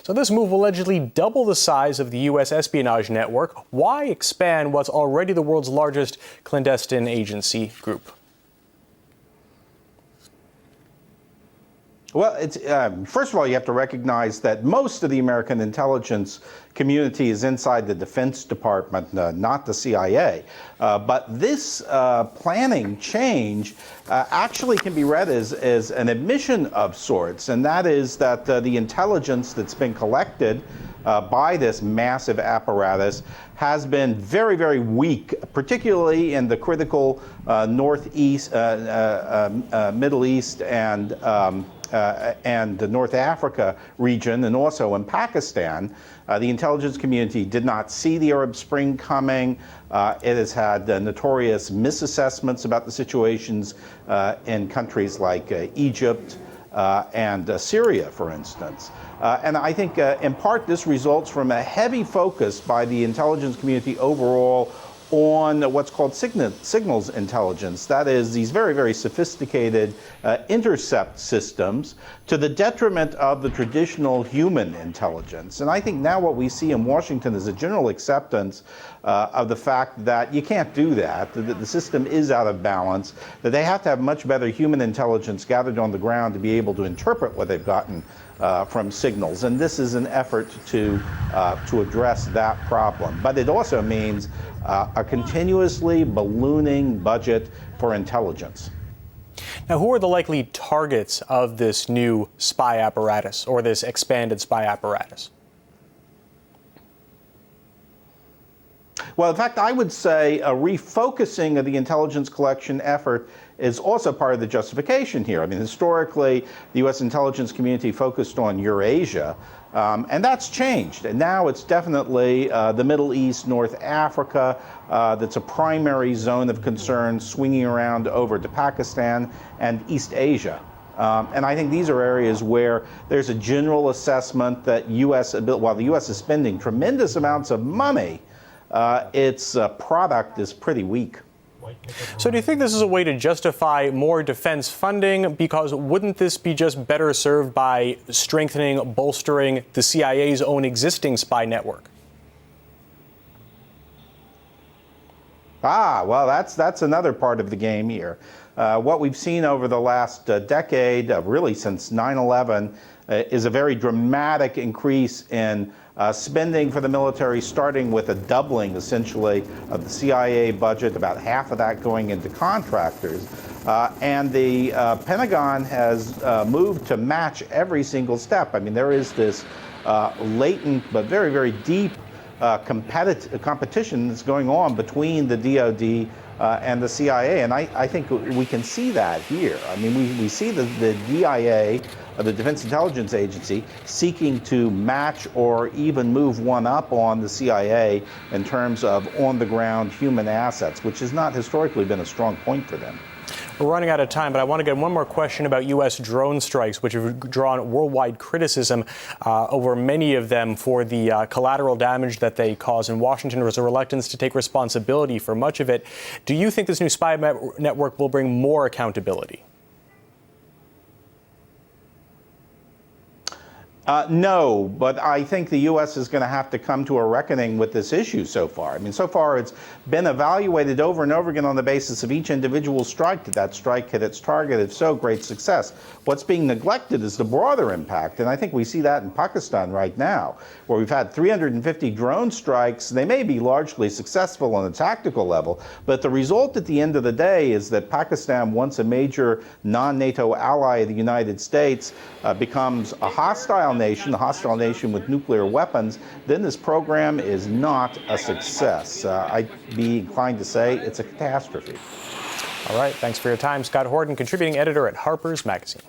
So this move will allegedly double the size of the U.S. espionage network. Why expand what's already the world's largest clandestine agency group? Well, first of all, you have to recognize that most of the American intelligence community is inside the Defense Department, not the CIA. But this planning change actually can be read as an admission of sorts, and that is that the intelligence that's been collected by this massive apparatus has been very, very weak, particularly in the critical Northeast, Middle East, and the North Africa region, and also in Pakistan. The intelligence community did not see the Arab Spring coming. It has had notorious misassessments about the situations in countries like Egypt and Syria, for instance. And I think in part this results from a heavy focus by the intelligence community overall on what's called signals intelligence. That is, these very, very sophisticated intercept systems to the detriment of the traditional human intelligence. And I think now what we see in Washington is a general acceptance of the fact that you can't do that the system is out of balance, that they have to have much better human intelligence gathered on the ground to be able to interpret what they've gotten from signals. And this is an effort to address that problem. But it also means a continuously ballooning budget for intelligence. Now, who are the likely targets of this new spy apparatus, or this expanded spy apparatus? Well, in fact, I would say a refocusing of the intelligence collection effort is also part of the justification here. I mean, historically, the U.S. intelligence community focused on Eurasia, and that's changed. And now it's definitely the Middle East, North Africa, that's a primary zone of concern, swinging around over to Pakistan and East Asia. And I think these are areas where there's a general assessment that while the U.S. is spending tremendous amounts of money, its product is pretty weak. So do you think this is a way to justify more defense funding? Because wouldn't this be just better served by strengthening, bolstering the CIA's own existing spy network? Well, that's another part of the game here. What we've seen over the last decade, really since 9/11, is a very dramatic increase in spending for the military, starting with a doubling, essentially, of the CIA budget, about half of that going into contractors. And the Pentagon has moved to match every single step. I mean, there is this latent but very, very deep competition that's going on between the DoD and the CIA, and I think we can see that here. I mean, we see the DIA, the Defense Intelligence Agency, seeking to match or even move one up on the CIA in terms of on-the-ground human assets, which has not historically been a strong point for them. We're running out of time, but I want to get one more question about U.S. drone strikes, which have drawn worldwide criticism over many of them for the collateral damage that they cause. In Washington, there was a reluctance to take responsibility for much of it. Do you think this new spy network will bring more accountability? No, but I think the U.S. is going to have to come to a reckoning with this issue so far. I mean, so far it's been evaluated over and over again on the basis of each individual strike. Did that strike hit its target? If so, great success. What's being neglected is the broader impact, and I think we see that in Pakistan right now, where we've had 350 drone strikes. They may be largely successful on a tactical level, but the result at the end of the day is that Pakistan, once a major non-NATO ally of the United States, becomes a hostile nation, a hostile nation with nuclear weapons, then this program is not a success. I'd be inclined to say it's a catastrophe. All right. Thanks for your time. Scott Horton, contributing editor at Harper's Magazine.